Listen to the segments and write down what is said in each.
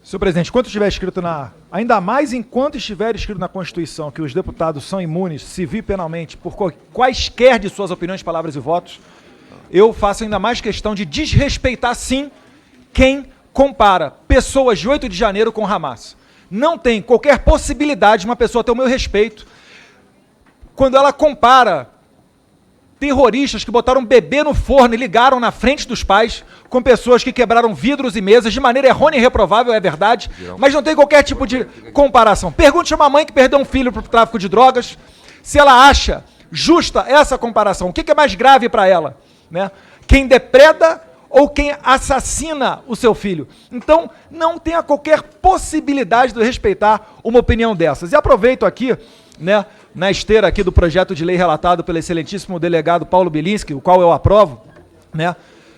Senhor presidente, enquanto estiver escrito ainda mais enquanto estiver escrito na Constituição que os deputados são imunes, civil e penalmente, por quaisquer de suas opiniões, palavras e votos, eu faço ainda mais questão de desrespeitar, sim, quem compara pessoas de 8 de janeiro com Hamas. Não tem qualquer possibilidade de uma pessoa ter o meu respeito quando ela compara terroristas que botaram um bebê no forno e ligaram na frente dos pais com pessoas que quebraram vidros e mesas de maneira errônea e reprovável, é verdade, mas não tem qualquer tipo de comparação. Pergunte a uma mãe que perdeu um filho para o tráfico de drogas se ela acha justa essa comparação. O que é mais grave para ela? Né? Quem depreda ou quem assassina o seu filho? Então, não tenha qualquer possibilidade de eu respeitar uma opinião dessas. E aproveito aqui, né, na esteira aqui do projeto de lei relatado pelo excelentíssimo delegado Paulo Bilinski, o qual eu aprovo, né,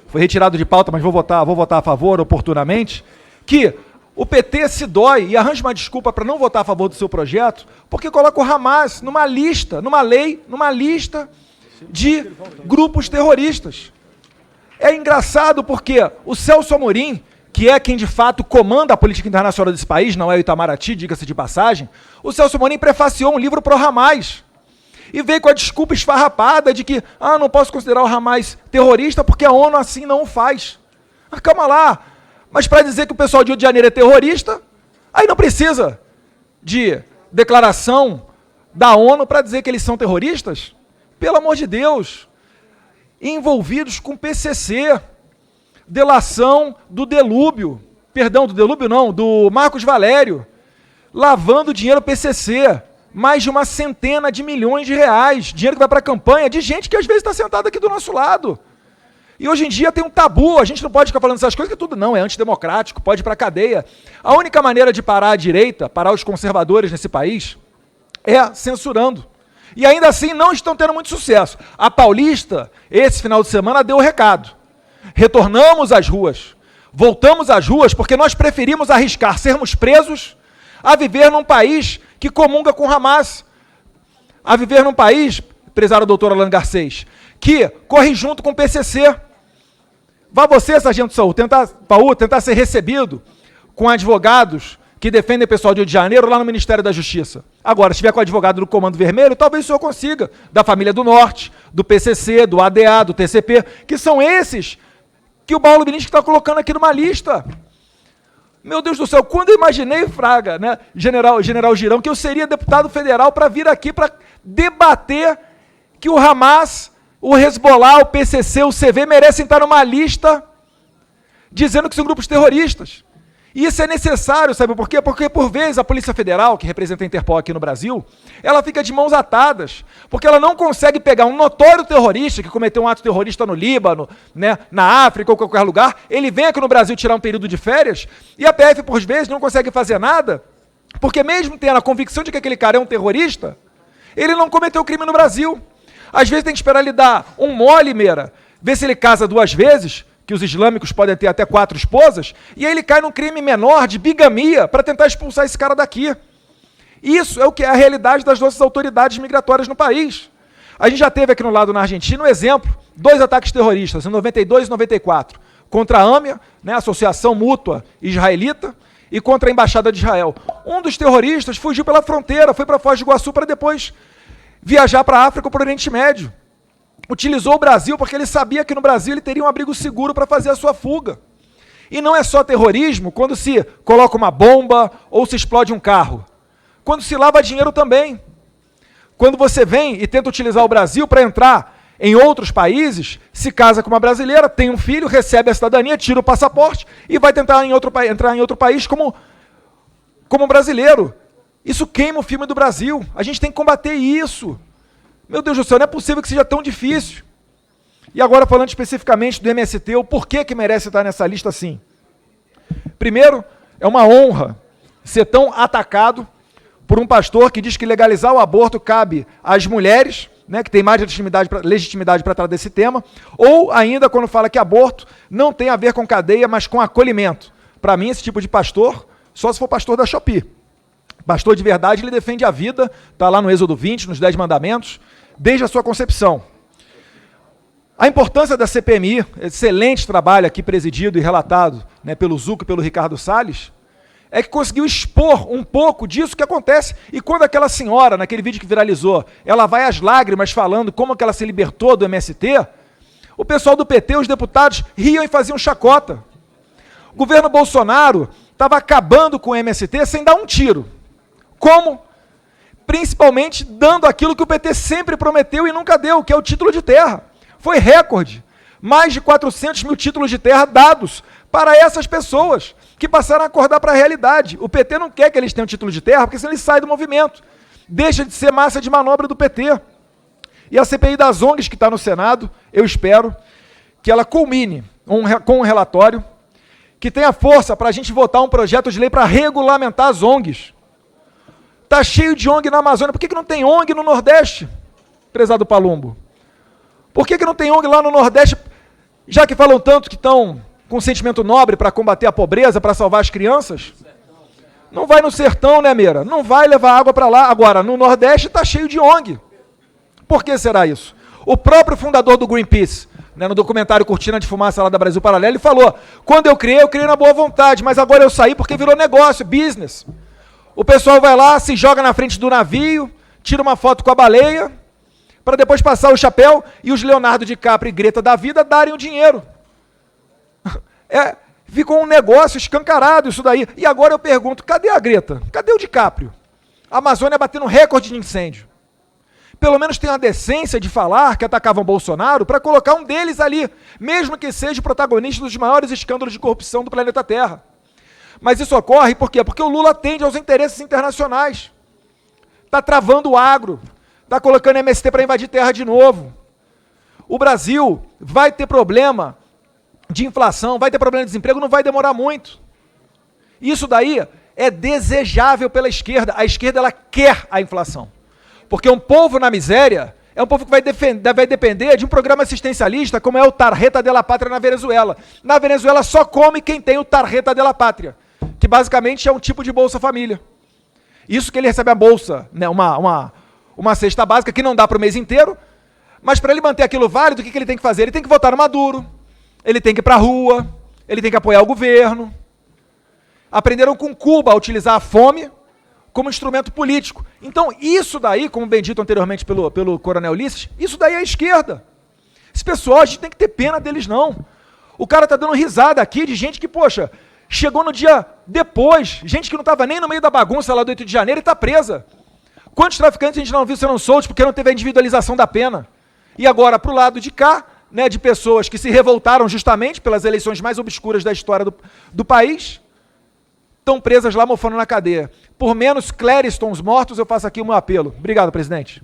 foi retirado de pauta, mas vou votar a favor oportunamente, que o PT se dói e arranja uma desculpa para não votar a favor do seu projeto, porque coloca o Hamas numa lista, numa lista de grupos terroristas. É engraçado porque o Celso Amorim, que é quem de fato comanda a política internacional desse país, não é o Itamaraty, diga-se de passagem, o Celso Amorim prefaciou um livro pro Hamas e veio com a desculpa esfarrapada de que não posso considerar o Hamas terrorista porque a ONU assim não o faz. Calma lá, mas para dizer que o pessoal de Rio de Janeiro é terrorista, aí não precisa de declaração da ONU para dizer que eles são terroristas? Pelo amor de Deus, envolvidos com PCC, delação do Delúbio, do Marcos Valério, lavando dinheiro PCC, mais de 100 milhões de reais, dinheiro que vai para a campanha, de gente que às vezes está sentada aqui do nosso lado. E hoje em dia tem um tabu, a gente não pode ficar falando essas coisas, que tudo não, é antidemocrático, pode ir para a cadeia. A única maneira de parar a direita, parar os conservadores nesse país, é censurando. E ainda assim não estão tendo muito sucesso. A Paulista, esse final de semana, deu o recado. Retornamos às ruas, voltamos às ruas porque nós preferimos arriscar sermos presos a viver num país que comunga com Hamas, a viver num país, prezado doutor Alan Garcês, que corre junto com o PCC. Vá você, sargento Saúl, tentar ser recebido com advogados que defendem o pessoal de Rio de Janeiro lá no Ministério da Justiça. Agora, se estiver com o advogado do Comando Vermelho, talvez o senhor consiga, da família do Norte, do PCC, do ADA, do TCP, que são esses que o Paulo Bilinski está colocando aqui numa lista. Meu Deus do céu, quando eu imaginei, Fraga, né, General Girão, que eu seria deputado federal para vir aqui para debater que o Hamas, o Hezbollah, o PCC, o CV merecem estar numa lista dizendo que são grupos terroristas. E isso é necessário, sabe por quê? Porque, por vezes, a Polícia Federal, que representa a Interpol aqui no Brasil, ela fica de mãos atadas, porque ela não consegue pegar um notório terrorista que cometeu um ato terrorista no Líbano, né, na África ou qualquer lugar, ele vem aqui no Brasil tirar um período de férias, e a PF, por vezes, não consegue fazer nada, porque mesmo tendo a convicção de que aquele cara é um terrorista, ele não cometeu crime no Brasil. Às vezes tem que esperar ele dar um mole, Meira, ver se ele casa 2 vezes, que os islâmicos podem ter até 4 esposas, e aí ele cai num crime menor de bigamia para tentar expulsar esse cara daqui. Isso é o que é a realidade das nossas autoridades migratórias no país. A gente já teve aqui no lado na Argentina um exemplo, 2 ataques terroristas, em 92 e 94, contra a AMIA, né, Associação Mútua Israelita, e contra a Embaixada de Israel. Um dos terroristas fugiu pela fronteira, foi para Foz do Iguaçu para depois viajar para a África ou para o Oriente Médio. Utilizou o Brasil porque ele sabia que no Brasil ele teria um abrigo seguro para fazer a sua fuga. E não é só terrorismo quando se coloca uma bomba ou se explode um carro. Quando se lava dinheiro também. Quando você vem e tenta utilizar o Brasil para entrar em outros países, se casa com uma brasileira, tem um filho, recebe a cidadania, tira o passaporte e vai tentar entrar em outro país como brasileiro. Isso queima o filme do Brasil. A gente tem que combater isso. Meu Deus do céu, não é possível que seja tão difícil. E agora, falando especificamente do MST, o porquê que merece estar nessa lista assim. Primeiro, é uma honra ser tão atacado por um pastor que diz que legalizar o aborto cabe às mulheres, né, que tem mais legitimidade para tratar desse tema, ou ainda quando fala que aborto não tem a ver com cadeia, mas com acolhimento. Para mim, esse tipo de pastor, só se for pastor da Shopee. Pastor de verdade, ele defende a vida, está lá no Êxodo 20, nos 10 mandamentos, desde a sua concepção. A importância da CPMI, excelente trabalho aqui presidido e relatado, né, pelo Zucco e pelo Ricardo Salles, é que conseguiu expor um pouco disso que acontece. E quando aquela senhora, naquele vídeo que viralizou, ela vai às lágrimas falando como que ela se libertou do MST, o pessoal do PT, os deputados, riam e faziam chacota. O governo Bolsonaro estava acabando com o MST sem dar um tiro. Como? Principalmente dando aquilo que o PT sempre prometeu e nunca deu, que é o título de terra. Foi recorde. Mais de 400 mil títulos de terra dados para essas pessoas que passaram a acordar para a realidade. O PT não quer que eles tenham título de terra, porque senão eles saem do movimento. Deixa de ser massa de manobra do PT. E a CPI das ONGs que está no Senado, eu espero que ela culmine com um relatório que tenha força para a gente votar um projeto de lei para regulamentar as ONGs. Está cheio de ONG na Amazônia. Por que não tem ONG no Nordeste, prezado Palumbo? Por que não tem ONG lá no Nordeste, já que falam tanto que estão com sentimento nobre para combater a pobreza, para salvar as crianças? Não vai no sertão, né, Meira? Não vai levar água para lá. Agora, no Nordeste está cheio de ONG. Por que será isso? O próprio fundador do Greenpeace, né, no documentário Cortina de Fumaça lá da Brasil Paralelo, ele falou, quando eu criei na boa vontade, mas agora eu saí porque virou negócio, business. O pessoal vai lá, se joga na frente do navio, tira uma foto com a baleia, para depois passar o chapéu e os Leonardo DiCaprio e Greta da vida darem o dinheiro. Ficou um negócio escancarado isso daí. E agora eu pergunto, cadê a Greta? Cadê o DiCaprio? A Amazônia batendo recorde de incêndio. Pelo menos tem a decência de falar que atacavam Bolsonaro para colocar um deles ali, mesmo que seja o protagonista dos maiores escândalos de corrupção do planeta Terra. Mas isso ocorre por quê? Porque o Lula atende aos interesses internacionais. Está travando o agro, está colocando MST para invadir terra de novo. O Brasil vai ter problema de inflação, vai ter problema de desemprego, não vai demorar muito. Isso daí é desejável pela esquerda. A esquerda ela quer a inflação. Porque um povo na miséria é um povo que vai depender de um programa assistencialista como é o Tarjeta de la Pátria na Venezuela. Na Venezuela só come quem tem o Tarjeta de la Pátria, que basicamente é um tipo de Bolsa Família. Isso que ele recebe a bolsa, né, uma cesta básica que não dá para o mês inteiro, mas para ele manter aquilo válido, o que ele tem que fazer? Ele tem que votar no Maduro, ele tem que ir para a rua, ele tem que apoiar o governo. Aprenderam com Cuba a utilizar a fome como instrumento político. Então, isso daí, como bem dito anteriormente pelo Coronel Ulisses, isso daí é a esquerda. Esse pessoal, a gente tem que ter pena deles, não. O cara tá dando risada aqui de gente que, poxa, chegou no dia depois, gente que não estava nem no meio da bagunça lá do 8 de janeiro e está presa. Quantos traficantes a gente não viu sendo soltos porque não teve a individualização da pena? E agora, para o lado de cá, né, de pessoas que se revoltaram justamente pelas eleições mais obscuras da história do país, estão presas lá mofando na cadeia. Por menos Cléristons mortos, eu faço aqui o meu apelo. Obrigado, presidente.